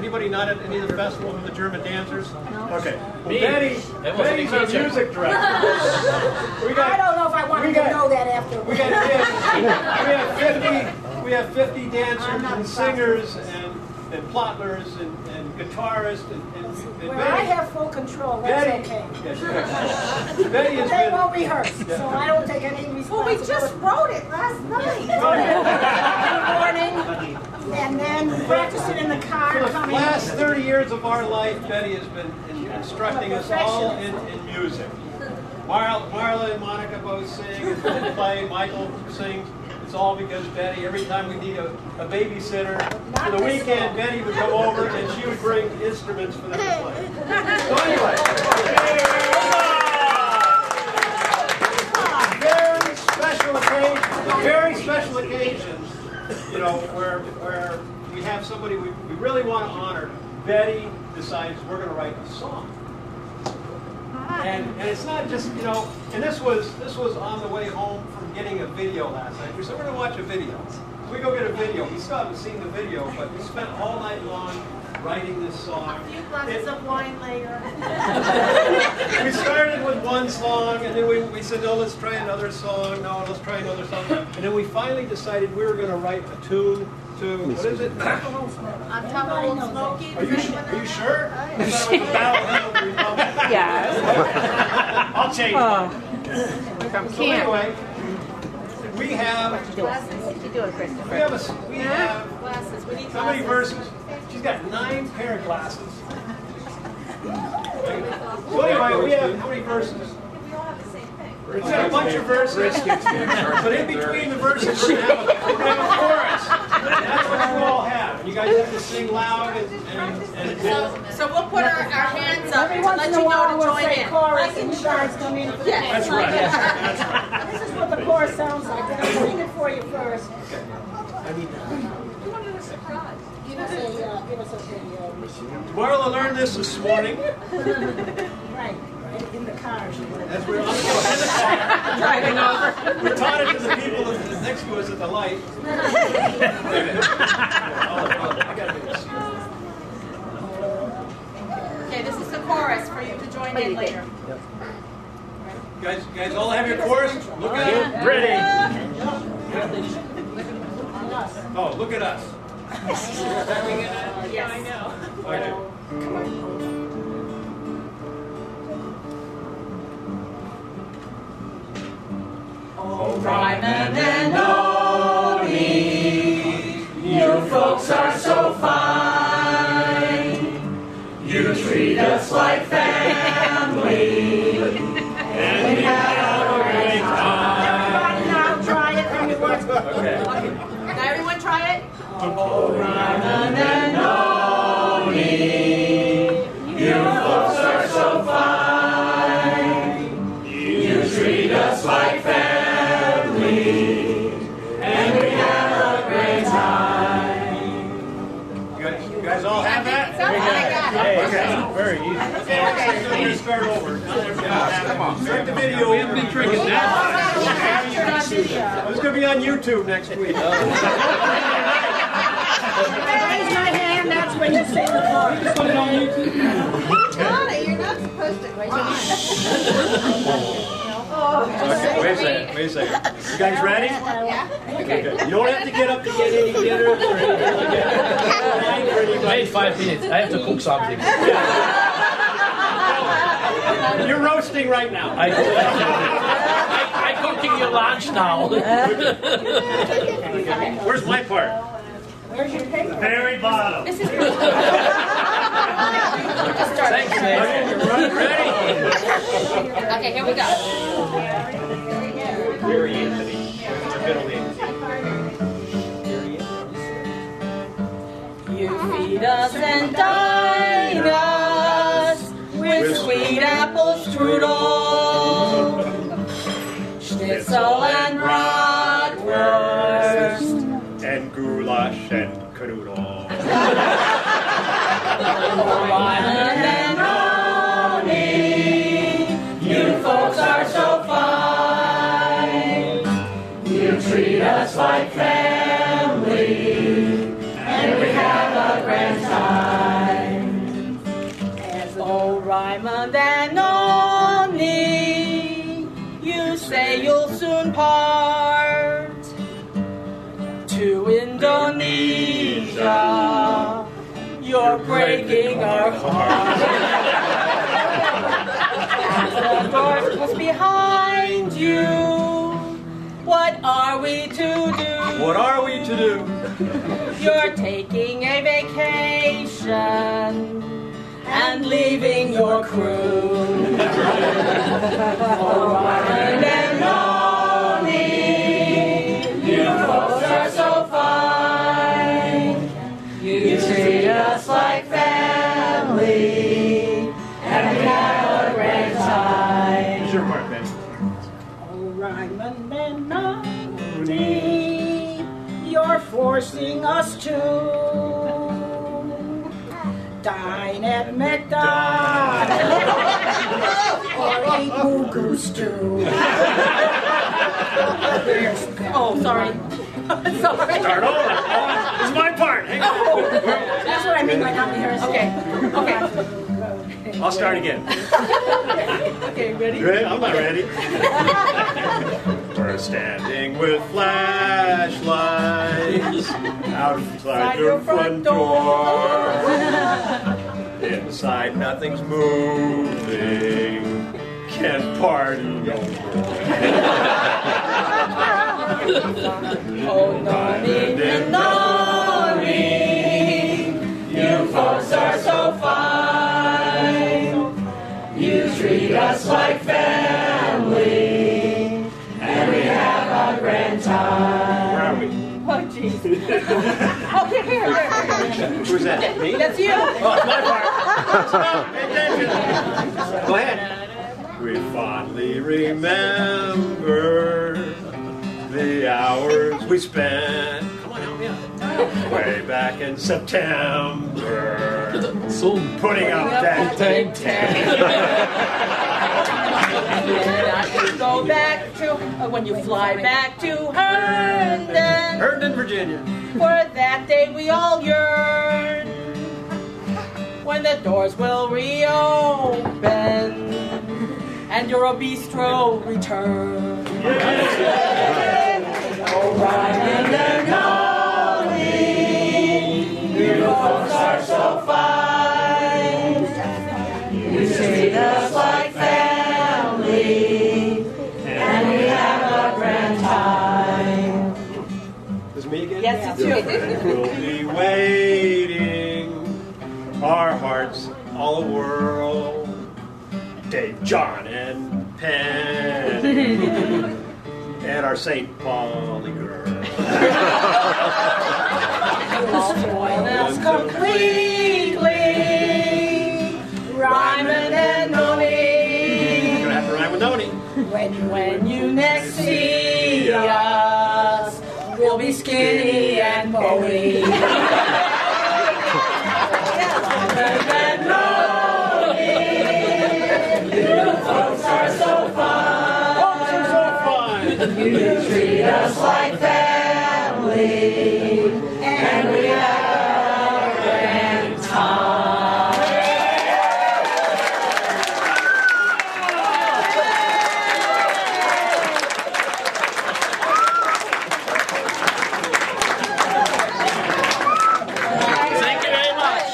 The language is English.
Anybody not at any of the festivals with the German dancers? No. Okay. Well, Betty's our music director. I don't know if I want to know that after. We have 50 dancers and singers and plottlers and guitarists and Well, I have full control. That's okay. Betty has they won't rehearse, so I don't take any responsibility. Well, we just wrote it last night. Morning, and then practice it in the car. For the last 30 years of our life, Betty has been instructing us all in music. Marla and Monica both sing and play. Michael sings. It's all because Betty, every time we need a babysitter for the weekend, Betty would go over and she would bring instruments for them to play. So anyway, very special occasions, you know, where we have somebody we really want to honor. Betty decides we're going to write a song. And it's not just, you know, and this was on the way home from getting a video last night. We said we're going to watch a video. So we go get a video. We still haven't seen the video, but we spent all night long writing this song. A few glasses of wine later. We started with one song, and then we said, no, let's try another song. No, let's try another song. And then we finally decided we were going to write a tune to, what is it? On top of Old Smoky. Are you sure? Yes. I'll change it. So anyway, we have Glasses. We need how many verses? She's got 9 pair of glasses. So anyway, we have how many verses? We all have the same thing. We got a bunch of verses, but in between the verses, we're going to have a chorus. That's what you all have. You guys have to sing loud and So we'll put our hands up Every to once let in you a while know to we'll join say in. chorus and you guys come in for the That's right. That's right. This is what the chorus sounds like. I'll sing it for you first. I need that. You want to do a surprise? Give us a video. Marla learned this morning. Right, in the car. As we're on the car. Driving over. We taught it to the people next to us at the light. I gotta do this. Okay, this is the chorus for you to join in later. You guys all have your chorus? Look at it. Ready. Oh, look at us. Yes, I know. Okay. Oh, Raimund and Noni, you folks are so fine. You treat us like family, and we have a great time. Now try it. Okay. Now everyone try it. Oh, Raimund and Noni, you folks are so fine. You treat us like family, and we have a great time. You guys all have that? I got it. Okay. Very easy. Okay, I'm going to start over. Come on. Start the video. We haven't been drinking that. It's going to be on YouTube next week. Raise my hand, that's when you sing the chorus. Donna, you're not supposed to. Okay, wait a second. You guys ready? Yeah. Okay. You don't have to get up to get any dinners or anything like that. Wait 5 minutes. I have to cook something. You're roasting right now. I'm cooking your lunch now. Where's my part? Where's your paper? Very bottom. This is Thanks, man. Ready? Okay, here we go. Gary Anthony. Middle name. You feed us and dine us with sweet apple strudel, schnitzel and bratwurst, And goulash and canoodle. Raimund and Noni, you folks are so fine. You treat us like family, and we have a grand time. Marla, you're breaking our heart. As the doors close behind you, what are we to do? What are we to do? You're taking a vacation and leaving your crew. Oh, Raimund and Noni, you folks are so fine. You treat us like family, and we have a great time. It's your part, Ben. Oh, Raimund and Noni, you're forcing us to dine at McDonald's or eat moo stew. Oh, sorry. Sorry. Start over. It's my part. Hang on. That's what I mean by not rehearsing. Okay. I'll start again. Okay, ready? Ready? I'm not ready. We're standing with flashlights outside your front door. Inside nothing's moving. Can't party no Oh, Noni and Noni, you folks are so fine. You treat us like family, and we have a grand time. Where are we? Oh, jeez. Oh, here. Who's that? Me? That's you. Oh, it's my part. Stop. Pay attention. Go ahead. We fondly remember the hours we spent. Come on, help me out. Way back in September. Putting up that tank Go back to when you fly back to Herndon, Virginia. for that day we all yearn. When the doors will reopen and your bistro return. Oh, Raimund and Noni, you folks are so fine. You treat us like family, and we have a grand time. Is it me again? Yes, it's you. We'll be waiting, our hearts all whirl. Dave, John, and Penn, and our St. Pauli girl. Spoil us completely, Raimund and Noni. You're gonna have to rhyme with Noni. When you next see us, we'll be skinny and bony. Raimund and Noni, you folks are so fine. Folks are so fine. You treat us like family, and we have a grand time. Thank you very much.